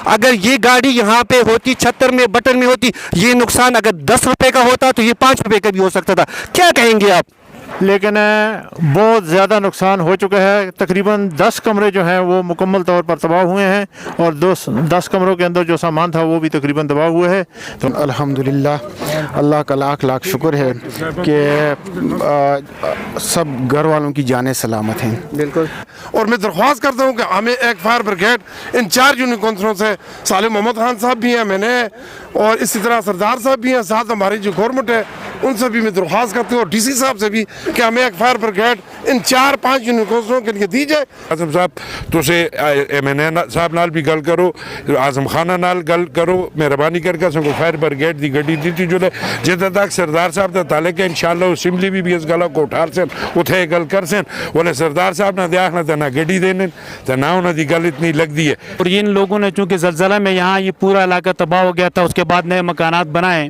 اگر یہ گاڑی یہاں پہ ہوتی 76 میں بٹن میں ہوتی، یہ نقصان اگر 10 روپے کا ہوتا تو یہ 5 روپے کا بھی ہو سکتا تھا. کیا کہیں گے آپ؟ لیکن بہت زیادہ نقصان ہو چکا ہے. تقریباً 10 کمرے جو ہیں وہ مکمل طور پر تباہ ہوئے ہیں، اور 10 کمروں کے اندر جو سامان تھا وہ بھی تقریباً تباہ ہوئے ہیں. تو الحمدللہ اللہ کا لاکھ لاکھ شکر ہے کہ سب گھر والوں کی جانیں سلامت ہیں. بالکل. اور میں درخواست کرتا ہوں کہ ہمیں ایک فائر بریگیڈ انچارج یونین کونسلوں سے صالح محمد خان صاحب بھی ہیں، میں نے، اور اسی طرح سردار صاحب بھی ہیں، ساتھ ہماری جو گورنمنٹ ہے ان سے بھی میں درخواست کرتی ہوں، اور ڈی سی صاحب سے بھی، کہ ہمیں ایک فائر بریگیڈ ان 4-5 یونین کونسلوں کے لیے دی جائے. اعظم صاحب تُسے ایم این اے صاحب نال بھی گل کرو، اعظم خانہ نال گل کرو، مہربانی کر کے سنگو فائر بریگیڈ دی گڈی دیتی جو لے جدہ تک سردار صاحب تا تعلق ہے. انشاءاللہ اسمبلی بھی اس گلا کو اٹھار سن اتھے گل کر سن، انہیں سردار صاحب نہ دیاخ نہ نہ گڈی دینے نہ انہیں دی گل اتنی لگ دی ہے. اور ان لوگوں نے چونکہ زلزلہ میں یہاں یہ پورا علاقہ تباہ ہو گیا تھا، اس کے بعد نئے مکانات بنائے،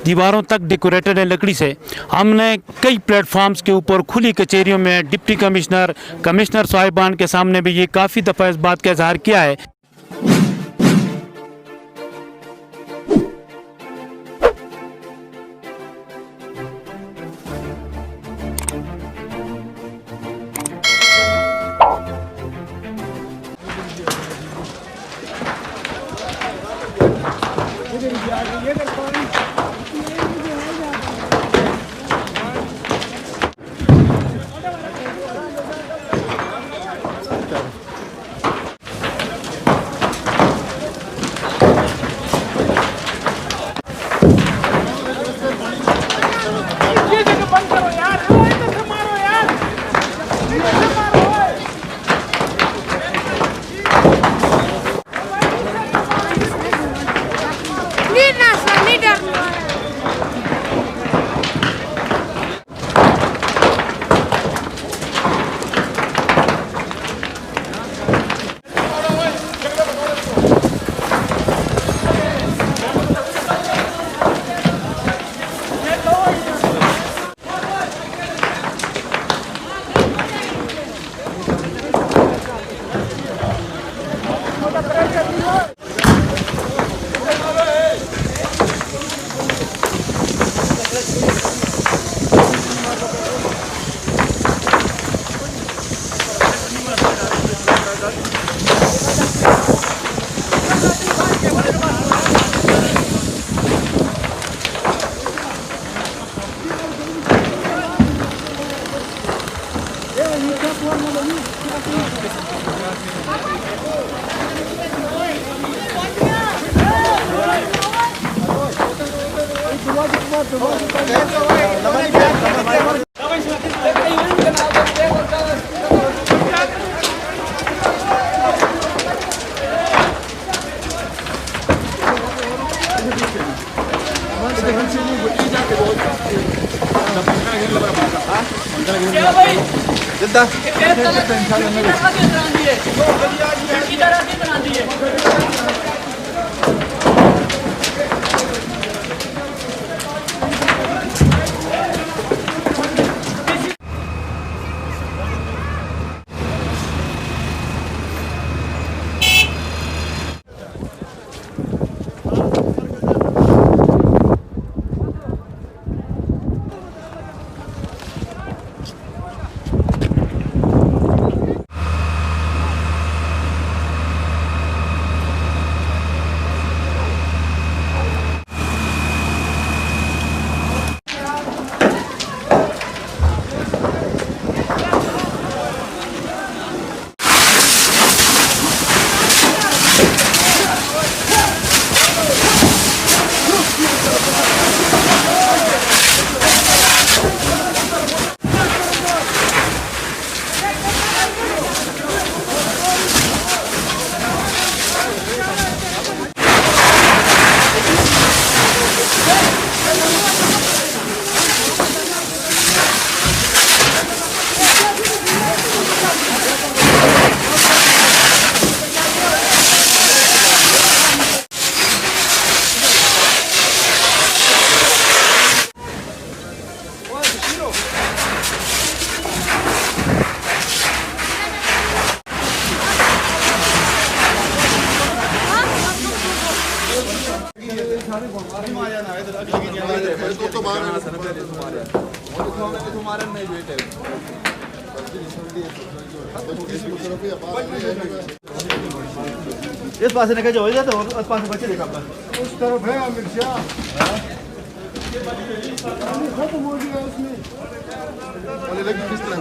دیواروں تک ڈیکوریٹڈ ہیں لکڑی سے. ہم نے کئی پلیٹ فارمز کے اوپر کھلی کچہریوں میں ڈپٹی کمشنر صاحبان کے سامنے بھی یہ کافی دفعہ اس بات کا اظہار کیا ہے. اس پاس نکل جاؤ تو اس پاس بچے دیکھا اس طرف ہے امیر شاہ ختم ہو گیا اس میں لگی کس طرح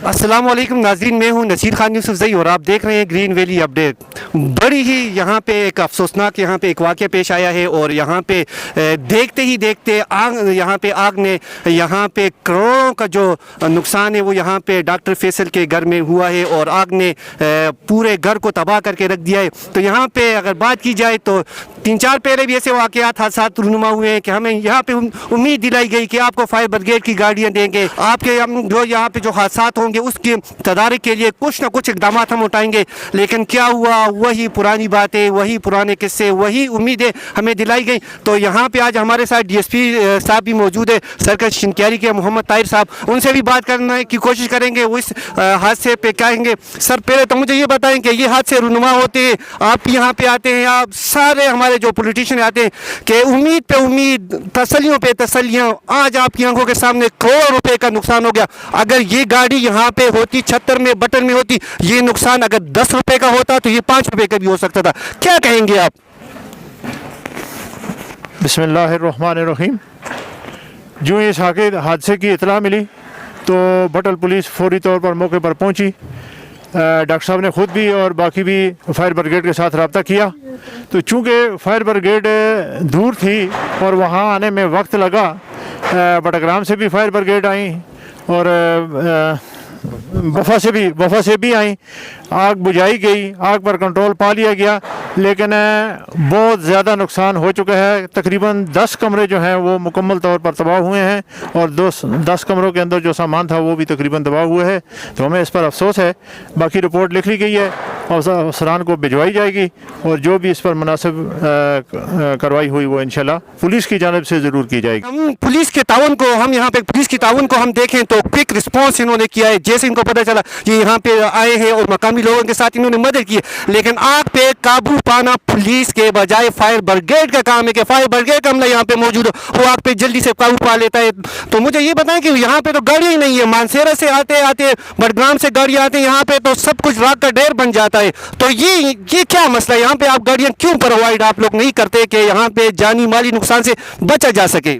अस्सलाम वालेकुम नाज़रीन, मैं हूं नसीर खान यूसुफजई और आप देख रहे हैं ग्रीन वैली अपडेट। बड़ी ही यहाँ पे एक अफसोसनाक यहाँ पे एक वाक़या पेश आया है और यहाँ पे देखते ही देखते यहाँ पे आग ने यहाँ पे करोड़ों का जो नुकसान है वो यहाँ पे डॉक्टर फैसल के घर में हुआ है और आग ने पूरे घर को तबाह करके रख दिया है। तो यहाँ पे अगर बात की जाए तो 3-4 पहले भी ऐसे वाक़यात हादसात रूनुमा हुए हैं कि हमें यहाँ पे उम्मीद दिलाई गई कि आपको फायर ब्रिगेड की गाड़ियाँ देंगे, आपके जो यहाँ पे जो हादसात होंगे उसके तदारक के लिए कुछ ना कुछ इकदाम हम उठाएंगे। लेकिन क्या हुआ, वही पुरानी बातें, वही पुराने किस्से, वही उम्मीदें हमें दिलाई गई। तो यहाँ पे आज हमारे साथ DSP साहब भी मौजूद है, सर्कल शिनक्यारी के मोहम्मद ताहिर साहब, उनसे भी बात करने की कोशिश करेंगे, वो इस हादसे पे कहेंगे। सर पहले तो मुझे ये बताएं कि ये हादसे रूनुमा होते हैं, आप यहाँ पे आते हैं, आप सारे हमारे जो पॉलिटिशियन आते हैं कि उम्मीद पे उम्मीद, तसल्लियों पे तसल्लियाँ, आज आपकी आंखों के सामने करोड़ रुपए का नुकसान हो गया। अगर ये गाड़ी यहाँ पे होती, 76 में बटन में होती, ये नुकसान अगर 10 रुपए का होता तो ये 5 रुपए का भी हो सकता था। क्या कहेंगे आप? बिस्मिल्लाहिर्रहमानिर्रहीम। जो इस हादसे की इतला मिली तो बटल पुलिस फौरी तौर पर मौके पर पहुंची। डॉक्टर साहब ने ख़ुद भी और बाकी भी फायर ब्रिगेड के साथ रब्ता किया। तो चूँकि फायर ब्रिगेड दूर थी और वहाँ आने में वक्त लगा, बटग्राम से भी फायर ब्रिगेड आई और वफा से भी आई, आग बुझाई गई, आग पर कंट्रोल पा लिया गया, लेकिन बहुत ज़्यादा नुकसान हो चुका है। तकरीबन 10 कमरे जो हैं वो मुकम्मल तौर पर तबाह हुए हैं और 10 कमरों के अंदर जो सामान था वो भी तकरीबन तबाह हुआ है। तो हमें इस पर अफसोस है। बाकी रिपोर्ट लिख ली गई है और अफसरान को भिजवाई जाएगी और जो भी इस पर मुनासिब कार्रवाई हुई वो इंशाल्लाह पुलिस की जानिब से ज़रूर की जाएगी। हम पुलिस के ताउन को हम यहाँ पे पुलिस की ताउन को हम देखें तो क्विक रिस्पांस इन्होंने किया है। जैसे इनको पता चला ये यहाँ पे आए हैं और मकामी लोगों के साथ इन्होंने मदद की है, लेकिन आग पे काबू पाना पुलिस के बजाय फायर ब्रिगेड का काम है कि फायर ब्रिगेड का हमला यहाँ पे मौजूद हो, वो आग पे जल्दी से काबू पा लेता है। तो मुझे ये बताएं कि यहाँ पे तो गाड़ियाँ ही नहीं है, मानसेरा से आते आते बडग्राम से गाड़ियाँ आते हैं, यहाँ पे तो सब कुछ राख का ढेर बन जाता है। तो ये क्या मसला है, यहाँ पे आप गाड़ियाँ क्यों प्रोवाइड आप लोग नहीं करते कि यहाँ पे जानी माली नुकसान से बचा जा सके?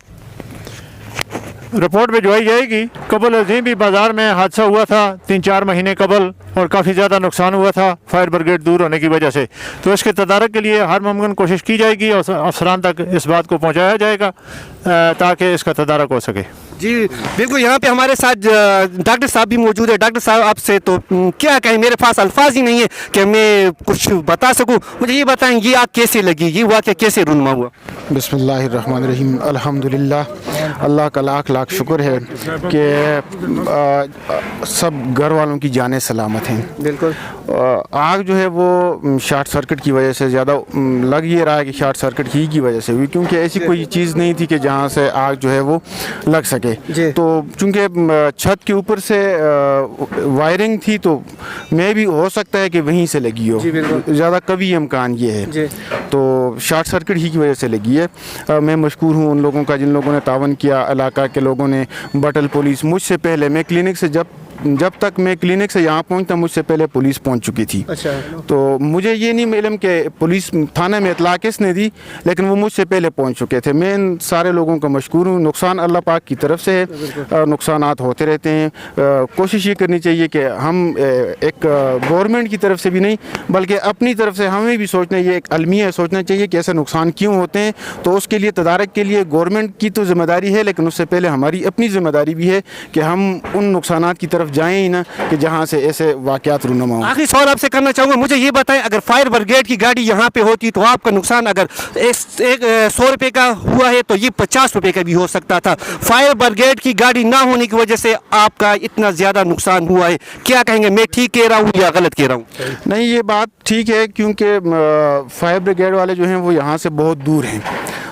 रिपोर्ट भिजवाई जाएगी। कबल अजीम भी बाज़ार में हादसा हुआ था 3-4 महीने कबल और काफ़ी ज़्यादा नुकसान हुआ था फायर ब्रिगेड दूर होने की वजह से। तो इसके तदारक के लिए हर मुमकिन कोशिश की जाएगी और अफसरान तक इस बात को पहुँचाया जाएगा ताकि इसका तदारक हो सके। जी बिल्कुल, यहाँ पे हमारे साथ डॉक्टर साहब भी मौजूद है। डॉक्टर साहब आपसे तो क्या कहें, मेरे पास अल्फाज ही नहीं है कि मैं कुछ बता सकूँ। मुझे ये बताएं ये आग कैसे लगी, ये वाक़या कैसे रूनुमा हुआ? बिस्मिल्लाहिर्रहमानिर्रहीम, अल्हम्दुलिल्लाह, अल्लाह का लाख लाख शुक्र है कि सब घर वालों की जानें सलामत हैं। बिल्कुल। आग जो है वो शॉर्ट सर्किट की वजह से ज़्यादा लग ये रहा है कि शॉर्ट सर्किट ही की वजह से हुई, क्योंकि ऐसी कोई चीज़ नहीं थी कि जहाँ से आग जो है वो लग सके। तो चूँकि छत के ऊपर से वायरिंग थी तो मैं भी हो सकता है कि वहीं से लगी हो, ज़्यादा कभी इम्कान ये है। तो शॉर्ट सर्किट ही की वजह से लगी है। मैं मशकूर हूँ उन लोगों का जिन लोगों ने तावन किया, इलाका के लोगों ने, बटल पुलिस। मुझसे पहले मैं क्लिनिक से जब तक मैं क्लिनिक से यहाँ पहुँचता मुझसे पहले पुलिस पहुँच चुकी थी। अच्छा। तो मुझे ये नहीं मालूम कि पुलिस थाने में इतला किसने दी, लेकिन वो मुझसे पहले पहुँच चुके थे। मैं इन सारे लोगों का मशकूर हूँ। नुकसान अल्लाह पाक की तरफ से है, नुकसानात होते रहते हैं। कोशिश ये करनी चाहिए कि हम एक गवर्नमेंट की तरफ से भी नहीं बल्कि अपनी तरफ से हमें भी सोचना, ये एक अलमिया सोचना चाहिए कि ऐसे नुकसान क्यों होते हैं। तो उसके लिए तदारक के लिए गवर्नमेंट की तो ज़िम्मेदारी है, लेकिन उससे पहले हमारी अपनी ज़िम्मेदारी भी है कि हम उन नुकसानात की तरफ जाएं ही ना कि जहाँ से ऐसे वाक़यात रूनुमा हों। आखिरी सवाल आपसे करना चाहूँगा, मुझे ये बताएं अगर फायर ब्रिगेड की गाड़ी यहाँ पे होती तो आपका नुकसान अगर 100 रुपये का हुआ है तो ये 50 रुपये का भी हो सकता था। फायर ब्रिगेड की गाड़ी ना होने की वजह से आपका इतना ज़्यादा नुकसान हुआ है, क्या कहेंगे? मैं ठीक कह रहा हूँ या गलत कह रहा हूँ? नहीं, ये बात ठीक है, क्योंकि फायर ब्रिगेड वाले जो हैं वो यहाँ से बहुत दूर हैं।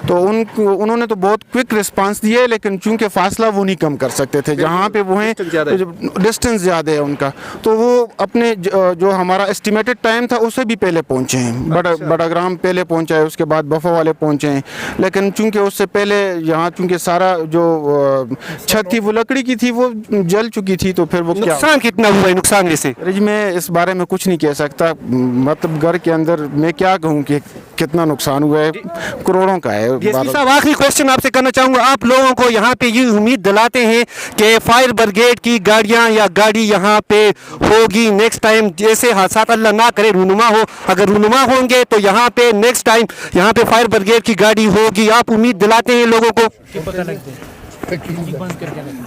तो उन्होंने तो बहुत क्विक रिस्पांस दिया है, लेकिन चूंकि फासला वो नहीं कम कर सकते थे। जहाँ पे वो हैं डिस्टेंस ज़्यादा है उनका, तो वो अपने जो हमारा एस्टिमेटेड टाइम था उससे भी पहले पहुँचे हैं। बड़ाग्राम पहले पहुँचा है, उसके बाद बफा वाले पहुँचे हैं, लेकिन चूंकि उससे पहले यहाँ चूंकि सारा जो छत थी वो लकड़ी की थी, वो जल चुकी थी। तो फिर वो नुकसान कितना हुआ है? नुकसान जैसे मैं इस बारे में कुछ नहीं कह सकता, मतलब घर के अंदर मैं क्या कहूँ कि कितना नुकसान हुआ है, करोड़ों का है। साहब आखिरी क्वेश्चन आपसे करना चाहूँगा, आप लोगों को यहाँ पे ये उम्मीद दिलाते हैं कि फायर ब्रिगेड की गाड़ियाँ या गाड़ी यहाँ पे होगी नेक्स्ट टाइम, जैसे हादसा अल्लाह ना करे रूनुमा हो, अगर रूनुमा होंगे तो यहाँ पे नेक्स्ट टाइम यहाँ पे फायर ब्रिगेड की गाड़ी होगी, आप उम्मीद दिलाते हैं लोगों को?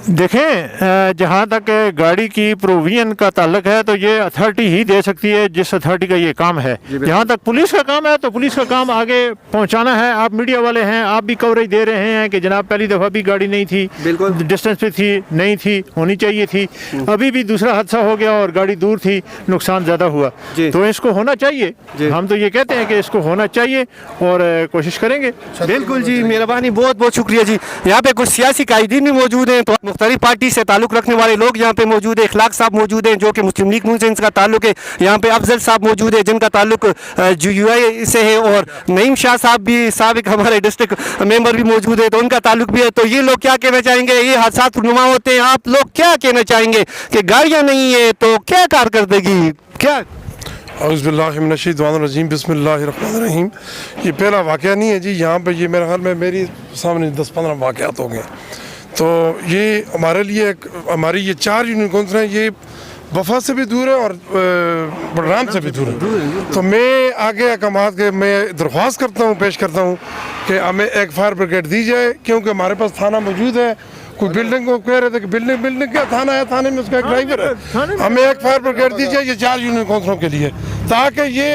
देखें, जहाँ तक गाड़ी की प्रोविजन का ताल्लुक है तो ये अथॉरिटी ही दे सकती है जिस अथॉरिटी का ये काम है। जहाँ तक पुलिस का काम है तो पुलिस का काम आगे पहुँचाना है। आप मीडिया वाले हैं, आप भी कवरेज दे रहे हैं कि जनाब पहली दफ़ा भी गाड़ी नहीं थी, बिल्कुल डिस्टेंस पे थी, नहीं थी, होनी चाहिए थी। अभी भी दूसरा हादसा हो गया और गाड़ी दूर थी, नुकसान ज़्यादा हुआ। तो इसको होना चाहिए, हम तो ये कहते हैं कि इसको होना चाहिए और कोशिश करेंगे। बिल्कुल जी, मेहरबानी, बहुत बहुत शुक्रिया जी। यहाँ पे कुछ सियासी कायदीन भी मौजूद हैं, तो मुख्तलिफ पार्टी से ताल्लुक़ रखने वाले लोग यहाँ पे मौजूद है। इखलाक साहब मौजूद हैं जो कि मुस्लिम लीग नून से इनका ताल्लुक़ है। यहाँ पे अफजल साहब मौजूद है जिनका ताल्लुक़ GUI से है, और नईम शाह साहब भी साबिक हमारे डिस्ट्रिक्ट मेंबर भी मौजूद है, तो उनका ताल्लुक़ भी है। तो ये लोग क्या कहना चाहेंगे? ये हादसा नुमा होते हैं, आप लोग क्या कहना चाहेंगे कि गाड़ियाँ नहीं है तो क्या कारकर्दगी क्या? औज़ुबिल्लाहिमिनश्शैतानिर्रजीम, बिस्मिल्लाहिर्रहमानिर्रहीम। ये पहला वाक़या नहीं है जी, यहाँ पे ये मेरे ख्याल में मेरी सामने 10-15 वाक़यात हो गए। तो ये हमारे लिए हमारी ये 4 यूनियन काउंसिल हैं, ये वफा से भी दूर है और बड़राम से भी दूर है। तो मैं आगे अहकामात के मैं दरख्वास्त करता हूँ, पेश करता हूँ कि हमें एक फायर ब्रिगेड दी जाए, क्योंकि हमारे पास थाना मौजूद है कोई बिल्डिंग को कह रहे थे कि बिल्डिंग क्या, थाना है, थाने में उसका एक ड्राइवर है। हमें एक फायर ब्रिगेड दीजिए ये 4 यूनियन काउंसिलों के लिए, ताकि ये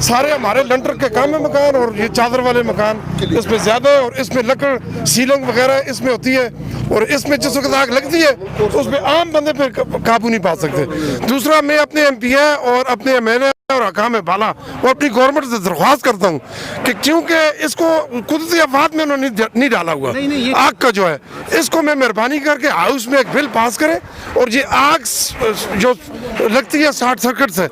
सारे हमारे लंटर के काम है मकान, और ये चादर वाले मकान इसमें ज़्यादा है, और इसमें लकड़ सीलिंग वगैरह इसमें होती है, और इसमें जिस वक्त आग लगती है तो उसमें आम बंदे पे काबू नहीं पा सकते। दूसरा, मैं अपने MP और अपने MLA और हकाम बाला और अपनी गवर्नमेंट से दरख्वास्त करता हूँ कि क्योंकि इसको कुदरती आफात में उन्होंने नहीं डाला हुआ आग का जो है, इसको मैं मेहरबानी करके हाउस में एक बिल पास करें, और ये आग जो लगती है शॉर्ट सर्किट से,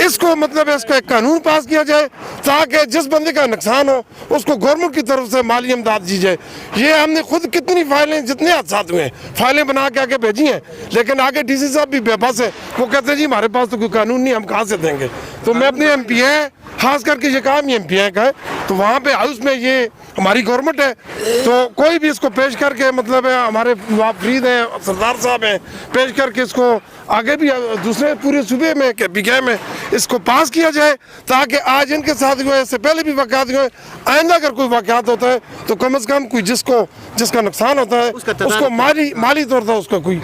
इसको मतलब इसका एक कानून पास किया जाए, ताकि जिस बंदे का नुकसान हो उसको गवर्नमेंट की तरफ से माली इमदाद दी जाए। ये हमने खुद कितनी फाइलें, जितने हादसा हुए हैं, फाइलें बना के आगे भेजी हैं, लेकिन आगे DC साहब भी बेबस है, वो कहते हैं जी हमारे पास तो कोई कानून नहीं, हम कहाँ से देंगे। तो मैं अपने MP खास करके ये काम ही MP का है, तो वहाँ पे हाउस में ये हमारी गवर्नमेंट है, तो कोई भी इसको पेश करके मतलब है, हमारे नवाब फरीद हैं, सरदार साहब हैं, पेश करके इसको आगे भी दूसरे पूरे सूबे में PK में इसको पास किया जाए, ताकि आज इनके साथ हुए, इससे पहले भी वाक़यात हुए, आइंदा अगर कोई वाक़यात होता है तो कम से कम कोई जिसका नुकसान होता है उसको माली तौर पर उसका कोई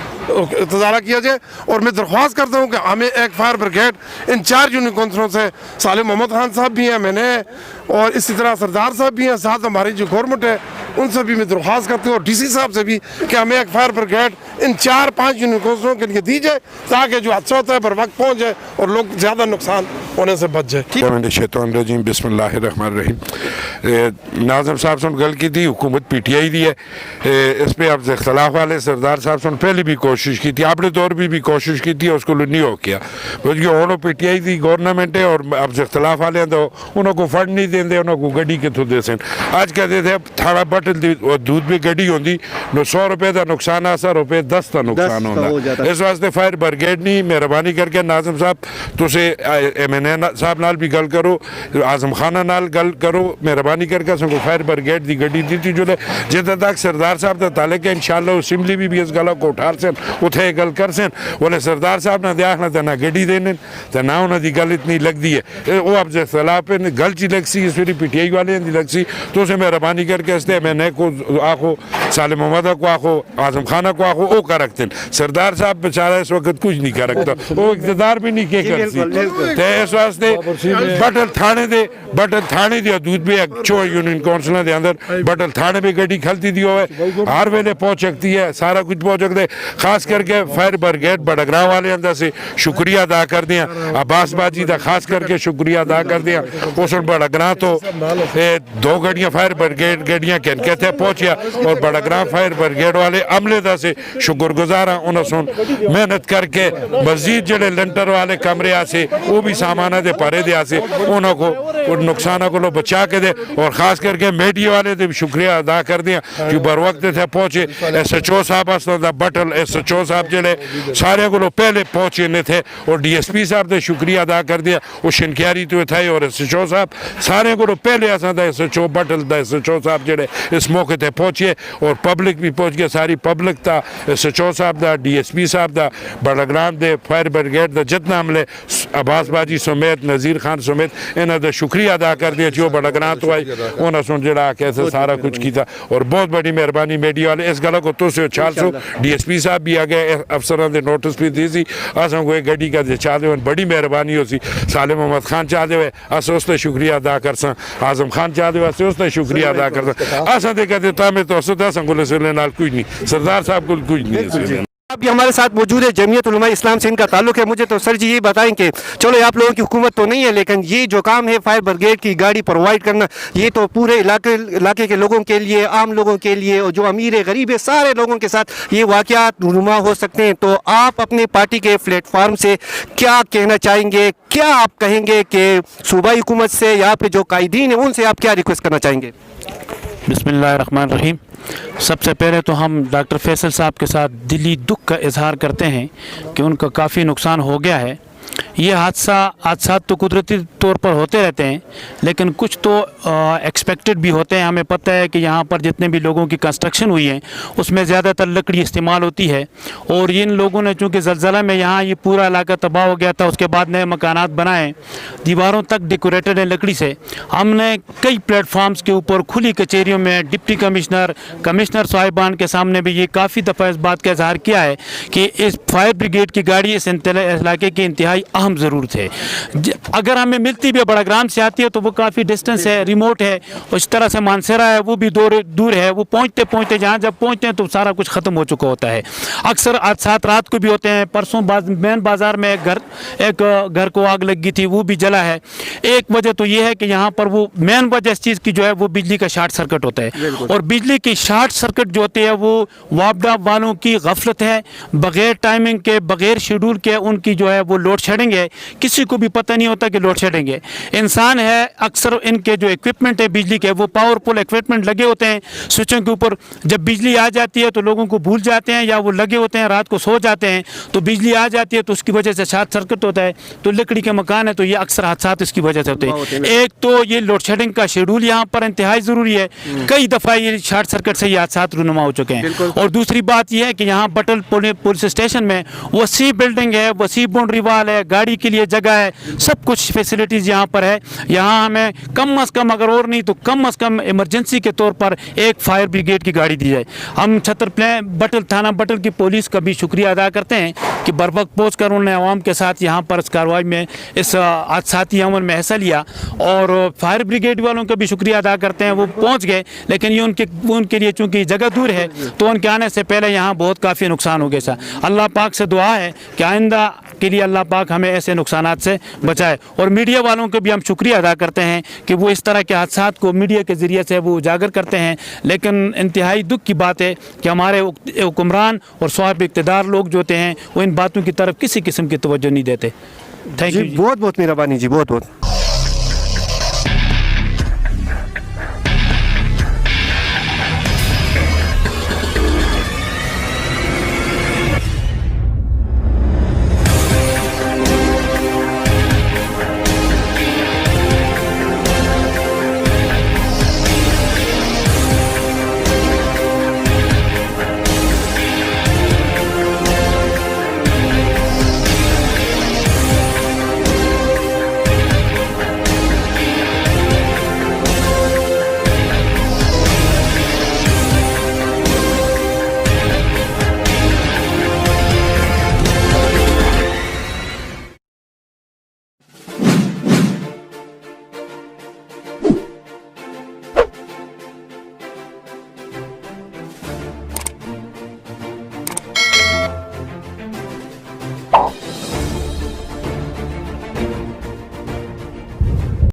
तजारा किया जाए। और मैं दरख्वास्त करता हूँ कि हमें एक फायर ब्रिगेड इन 4 यूनियन काउंसिलों से, सालिम मोहम्मद खान साहब भी हैं, मैंने, और इसी तरह सरदार साहब भी हैं, साथ हमारी जो गवर्नमेंट है उनसे भी मैं दरख्वास्त करती हूँ, और DC साहब से भी कि हमें एक फायर ब्रिगेड इन 4-5 यूनियन काउंसिलों के लिए दी जाए, ताकि जो हादसा होता है बर वक्त पहुँच जाए और लोग ज़्यादा नुकसान होने से बच जाए। बिस्मिल्लाहिर्रहमानिर्रहीम। नाज़िम साहब से गल की थी, हुकूमत PTI दी है, इस पर अब इख्तलाफ वाले सरदार साहब से पहले भी कोशिश की थी, अपने दौर भी कोशिश की थी, उसको नहीं हो किया, क्योंकि उन्होंने PTI दी गवर्नमेंट है, और अब इख्तलाफ वाले हैं तो उनको फंड नहीं देंगे, उनको गड्डी कितों दे सन। आज कहते थे थाना बटल दूध भी गड्डी होंगी, 100 रुपए का नुकसान आ, 100 रुपए 10 का नुकसान होता। इस वास्ते फायर ब्रिगेड नहीं, मेहरबानी करके नाज़िम साहब तुसे MNA साहब नाल भी गल करो, आजम खाना नाल गल करो, मेहरबानी करके सको फायर ब्रिगेड की गड्डी दी जो जितने तक सरदार साहब का ताल्लुक है, इंशाअल्लाह असेंबली भी इस गल को उठा सन, उठे गल कर सन, बोले सरदार साहब ने देखना तो ना गड्डी देने तो ना उन्होंने गल इतनी लगती है, वो अब इख्तलाफ है गल ची लग सी, इस PTI वाले की लग सी, तो उसे मेहरबानी करके इसलिए MNA को आखो, सालिम मोहम्मद को आखो, आजम खाना को आखो, वो कर रखते हैं। सरदार साहब बेचारा इस वक्त कुछ नहीं कर रखता, वो इक़्तिदार भी नहीं कर इस वास्ते बटल थाने दी दूध भी 4 यूनियन काउंसिलों के अंदर बटल थाने भी गड्डी खलती दी हो, हर वेले पहुँच सकती है, सारा कुछ पहुँच सकते है। खास करके फायर ब्रिगेड बड़गरा वाले अंदर से शुक्रिया अदा कर दिया, अब्बास बाजी का खास करके शुक्रिया अदा कर दिया, उस बड़गरा तो 2 गड्डियाँ फायर ब्रिगेड गड्डियाँ कहते थे पहुँचिया, और बड़गरा फायर ब्रिगेड वाले अमले का से शुक्रगुजार हाँ, उन्होंने मेहनत करके मजीद जड़े लंटर वाले कमरे आसे वो भी सामान दे परे दे आसे उनको नुकसान को बचा के दे, और खास करके मीडिया वाले भी शुक्रिया अदा कर दिया जो बर वक्त थे पहुँचे। SHO साहब बटल SHO साहब जड़े सारे को पहले पहुँचे ने थे, और DSP साहब ने शुक्रिया अदा कर दिया, वो शिनक्यारी तो थे, और SHO साहब सारे को पहले असा SHO बटल SHO साहब जड़े इस मौके पर पहुँचे, और पब्लिक भी पहुँच गया, सारी पब्लिक था SHO साहब का, DSP साहब का, बड़गराम दे फायर ब्रिगेड का जितना हमले अब्बास बाजी समेत, नज़ीर खान समेत, इन्होंने का शुक्रिया अदा कर दिया जो बड़गराम तो आई उन्होंने सुन जड़ा कैसे सारा कुछ किया, और बहुत बड़ी मेहरबानी मीडिया वाले इस गल को तुझे 400 DSP साहब भी आ गए, अफसरों के नोटिस भी दी सी, असों को गड्डी का चाहते हुए बड़ी मेहरबानी हो सी, सालिम मोहम्मद खान चाहते हुए अस उसने शुक्रिया अदा कर सा, आजम खान चाहते हुए उसने शुक्रिया अदा कर सा, असा दे कहते तमें तो कुछ नहीं, सरदार साहब को कुछ नहीं। आप भी हमारे साथ मौजूद है, जमीयत उलमा इस्लाम से इनका ताल्लुक है। मुझे तो सर जी ये बताएं कि चलो आप लोगों की हुकूमत तो नहीं है, लेकिन ये जो काम है फायर ब्रिगेड की गाड़ी प्रोवाइड करना, ये तो पूरे इलाके के लोगों के लिए, आम लोगों के लिए, और जो अमीर है गरीब है, सारे लोगों के साथ ये वाक़यात रूनुमा हो सकते हैं। तो आप अपने पार्टी के प्लेटफार्म से क्या कहना चाहेंगे, क्या आप कहेंगे कि सूबाई हुकूमत से या फिर जो कायदीन है उनसे आप क्या रिक्वेस्ट करना चाहेंगे? बिस्मिल्लाहिर्रहमानिर्रहीम। सबसे पहले तो हम डॉक्टर फैसल साहब के साथ दिली दुख का इजहार करते हैं कि उनका काफ़ी नुकसान हो गया है, ये हादसा तो कुदरती तौर पर होते रहते हैं, लेकिन कुछ तो एक्सपेक्टेड भी होते हैं। हमें पता है कि यहाँ पर जितने भी लोगों की कंस्ट्रक्शन हुई है उसमें ज़्यादातर लकड़ी इस्तेमाल होती है, और इन लोगों ने चूँकि ज़लज़ला में यहाँ ये पूरा इलाका तबाह हो गया था, उसके बाद नए मकानात बनाए, दीवारों तक डेकोरेटेड है लकड़ी से। हमने कई प्लेटफार्म्स के ऊपर खुली कचहरियों में डिप्टी कमिश्नर साहिबान के सामने भी ये काफ़ी दफ़ा इस बात का इजहार किया है कि इस फायर ब्रिगेड की गाड़ी इस इलाके की इंतहाई अहम ज़रूरत है। अगर हमें मिलती भी बड़ाग्राम से आती है तो वो काफ़ी डिस्टेंस है, रिमोट है, इस तरह से मानसरा है वो भी दूर है। वो पहुँचते जहाँ जब पहुँचते हैं तो सारा कुछ ख़त्म हो चुका होता है। अक्सर हादसात रात को भी होते हैं। परसों मेन बाज़ार में एक घर को आग लगी थी, वो भी जला है। एक वजह तो ये है कि यहाँ पर वो मेन वजह इस चीज़ की जो है वो बिजली का शॉर्ट सर्किट होता है, और बिजली की शॉर्ट सर्किट जो होती है वो वापडा वालों की गफलत है। बग़ैर टाइमिंग के, बग़ैर शेड्यूल के उनकी जो है वो लोड शेडिंग है। किसी को भी पता नहीं होता कि लोड शेडिंग है। इंसान है, अक्सर इनके जो इक्विपमेंट है बिजली के वो पावरफुल इक्विपमेंट लगे होते हैं स्विचों के ऊपर। जब बिजली आ जाती है तो लोगों को भूल जाते हैं या वो लगे होते हैं, रात को सो जाते हैं, तो बिजली आ जाती है तो उसकी वजह से शॉर्ट सर्किट होता है। तो लकड़ी के मकान है तो ये अक्सर हादसा इसकी वजह से होते हैं। एक तो ये लोड शेडिंग का शेड्यूल यहाँ पर इंतहाई ज़रूरी है। कई दफ़ा ये शॉर्ट सर्किट से ये हादसा रूनुमा हो चुके हैं। और दूसरी बात यह है कि यहाँ बटल पुलिस स्टेशन में वसी बिल्डिंग है, वसी बाउंड्री वाल है, गाड़ी के लिए जगह है, सब कुछ फैसिलिटीज़ यहाँ पर है। यहाँ हमें कम अज़ कम, अगर और नहीं तो कम अज़ कम इमरजेंसी के तौर पर एक फायर ब्रिगेड की गाड़ी दी जाए। हम थाना बटल की पुलिस का भी शुक्रिया अदा करते हैं कि बर वक्त पहुँच कर उन्होंने आवाम के साथ यहाँ पर इस कार्रवाई में, इस हादसाती अमल में हिस्सा लिया। और फायर ब्रिगेड वालों का भी शुक्रिया अदा करते हैं, वो पहुँच गए, लेकिन ये उनके लिए चूँकि जगह दूर है तो उनके आने से पहले यहाँ बहुत काफ़ी नुकसान हो गया था। अल्लाह पाक से दुआ है कि आइंदा के लिए अल्लाह पाक हमें ऐसे नुकसानात से बचाए। और मीडिया वालों को भी हम शुक्रिया अदा करते हैं कि वो इस तरह के हादसात को मीडिया के ज़रिए से वो उजागर करते हैं। लेकिन इंतहाई दुख की बात है कि हमारे हुक्मरान और साहिब इक़्तिदार लोग जो होते हैं वो इन बातों की तरफ किसी किस्म की तवज्जो नहीं देते। Thank you. बहुत बहुत मेहरबानी जी, बहुत बहुत।